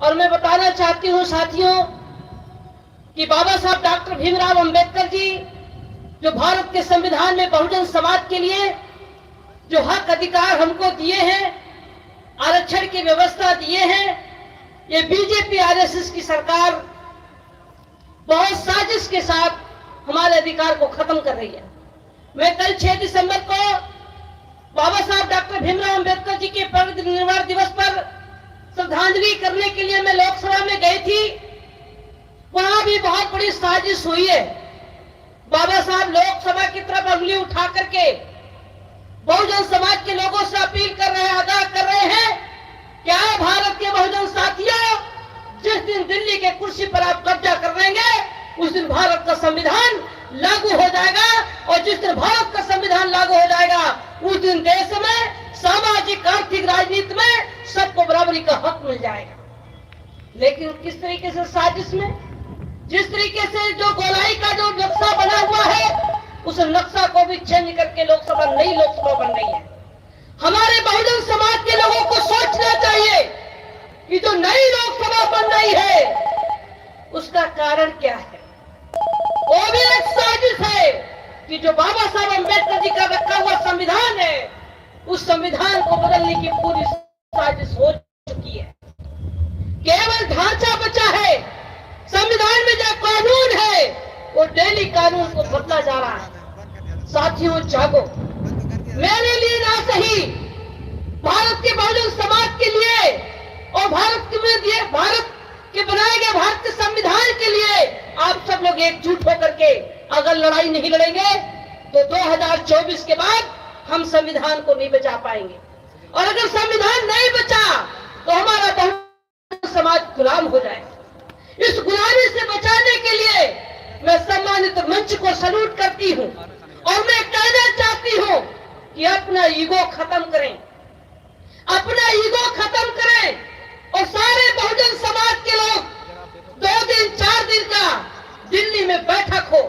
और मैं बताना चाहती हूँ साथियों कि बाबा साहब डॉक्टर भीमराव अंबेडकर जी जो भारत के संविधान में बहुजन समाज के लिए जो हक अधिकार हमको दिए हैं, आरक्षण की व्यवस्था दिए हैं, ये बीजेपी आरएसएस की सरकार बहुत साजिश के साथ हमारे अधिकार को खत्म कर रही है। मैं कल 6 दिसंबर को बाबा साहब डॉक्टर भीमराव अंबेडकर जी के परिनिर्वाण दिवस पर श्रद्धांजलि करने के लिए मैं लोकसभा में गई थी। वहां भी बहुत बड़ी साजिश हुई है। बाबा साहब लोकसभा की तरफ उंगली उठा करके बहुजन समाज के लोगों से अपील कर रहे हैं, आगाह कर रहे हैं, क्या भारत के बहुजन साथियों, जिस दिन दिल्ली के कुर्सी पर आप कब्जा कर लेंगे उस दिन भारत का संविधान लागू हो जाएगा, और जिस दिन भारत का संविधान लागू हो जाएगा उस दिन देश में सामाजिक आर्थिक राजनीति में सबको बराबरी का हक मिल जाएगा। लेकिन किस तरीके से साजिश में, जिस तरीके से जो गोलाई का जो नक्शा बना हुआ है उस नक्शा को भी चेंज करके लोकसभा नई लोकसभा बन रही है। हमारे बहुजन समाज के लोगों को सोचना चाहिए कि जो नई लोकसभा बन रही है उसका कारण क्या है। वो भी एक साजिश है कि जो बाबा साहब अंबेडकर जी का रखा हुआ संविधान है उस संविधान को बदलने की पूरी साजिश हो चुकी है। केवल ढांचा बचा है, संविधान में जो कानून है वो डेली कानून को बदला जा रहा है। साथियों जागो, मेरे लिए ना सही, भारत के बहुजन समाज के लिए और भारत के बनाए गए भारत के संविधान के लिए आप सब लोग एकजुट होकर के अगर लड़ाई नहीं लड़ेंगे तो 2024 के बाद हम संविधान को नहीं बचा पाएंगे, और अगर संविधान नहीं बचा तो हमारा बहुजन समाज गुलाम हो जाएगा। इस गुलामी से बचाने के लिए मैं सम्मानित मंच को सल्यूट करती हूं और मैं कहना चाहती हूं कि अपना ईगो खत्म करें, अपना ईगो खत्म करें, और सारे बहुजन समाज के लोग 2 दिन 4 दिन का दिल्ली में बैठक हो,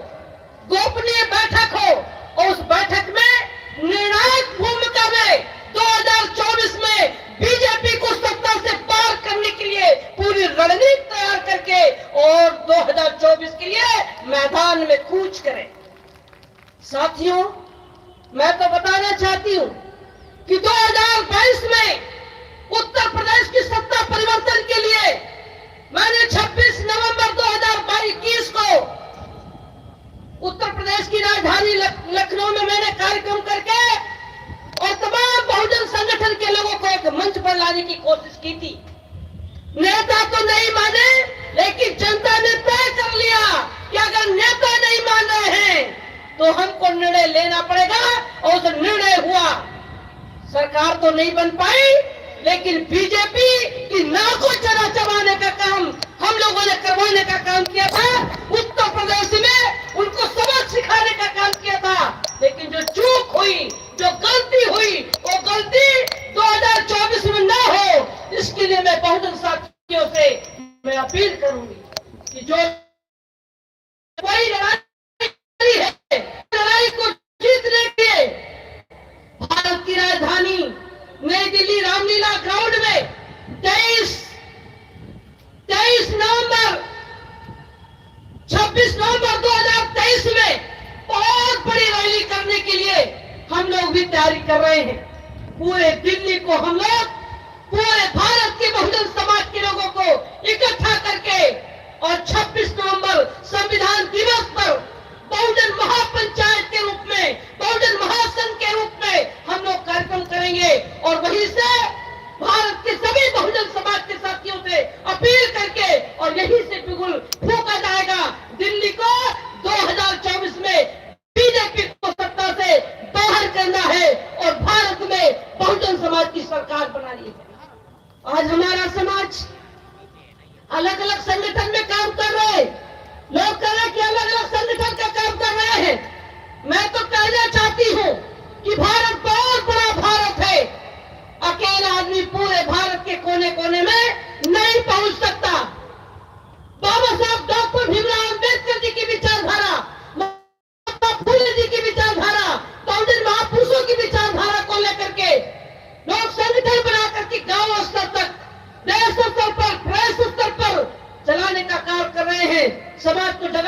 गोपनीय बैठक हो, और उस बैठक में निर्णायक भूमिका में 2024 में बीजेपी को सत्ता से पार करने के लिए पूरी रणनीति तैयार करके और 2024 के लिए मैदान में कूच करें। साथियों, मैं तो बताना चाहती हूं कि 2022 में उत्तर प्रदेश की सत्ता परिवर्तन के लिए मैंने 26 नवंबर 2021 को उत्तर प्रदेश की राजधानी लखनऊ में मैंने कार्यक्रम करके और तमाम बहुजन संगठन के लोगों को एक मंच पर लाने की कोशिश की थी। नेता तो नहीं माने, लेकिन जनता ने तय कर लिया कि अगर नेता नहीं मान रहे हैं तो हमको निर्णय लेना पड़ेगा, और उस निर्णय हुआ। सरकार तो नहीं बन पाई, लेकिन बीजेपी की नाकों चना चबाने का काम हम लोगों ने करवाने का काम किया था। उत्तर प्रदेश में उनको सबक सिखाने का काम किया था, लेकिन जो चूक हुई, जो गलती हुई, वो गलती 2024 में ना हो, इसके लिए मैं बहुजन साथियों से मैं अपील करूंगी कि जो कोई लड़ाई है, लड़ाई को जीतने के लिए भारत की राजधानी नई दिल्ली रामलीला ग्राउंड में 26 नवंबर 2023 में बहुत बड़ी रैली करने के लिए हम लोग भी तैयारी कर रहे हैं। पूरे दिल्ली को हम लोग, पूरे भारत के बहुजन समाज के लोगों को इकट्ठा करके और 26 नवंबर संविधान दिवस पर बहुजन महापंचायत के रूप में, बहुजन महासंघ के रूप में हम लोग कार्यक्रम करेंगे, और वहीं से भारत के सभी बहुजन समाज के साथियों से अपील करके और यहीं से बिगुल फूंका जाएगा। दिल्ली को 2024 में बीजेपी को सत्ता से बाहर करना है और भारत में बहुजन समाज की सरकार बनानी है। आज हमारा समाज अलग अलग संगठन में काम कर रहे हैं, लोग कह रहे हैं कि अलग अलग संगठन का काम कर रहे हैं। मैं तो कहना चाहती हूं कि भारत बहुत बड़ा भारत है, अकेला आदमी पूरे भारत के कोने कोने में नहीं पहुंच सकता। बाबा साहब डॉक्टर भीमराव अंबेडकर जी की विचारधारा, महात्मा फूले जी की विचारधारा, बहुजन महापुरुषों की विचारधारा को लेकर के लोग संगठन बना करके गांव स्तर तक, देश स्तर पर, प्रदेश समाज को जगह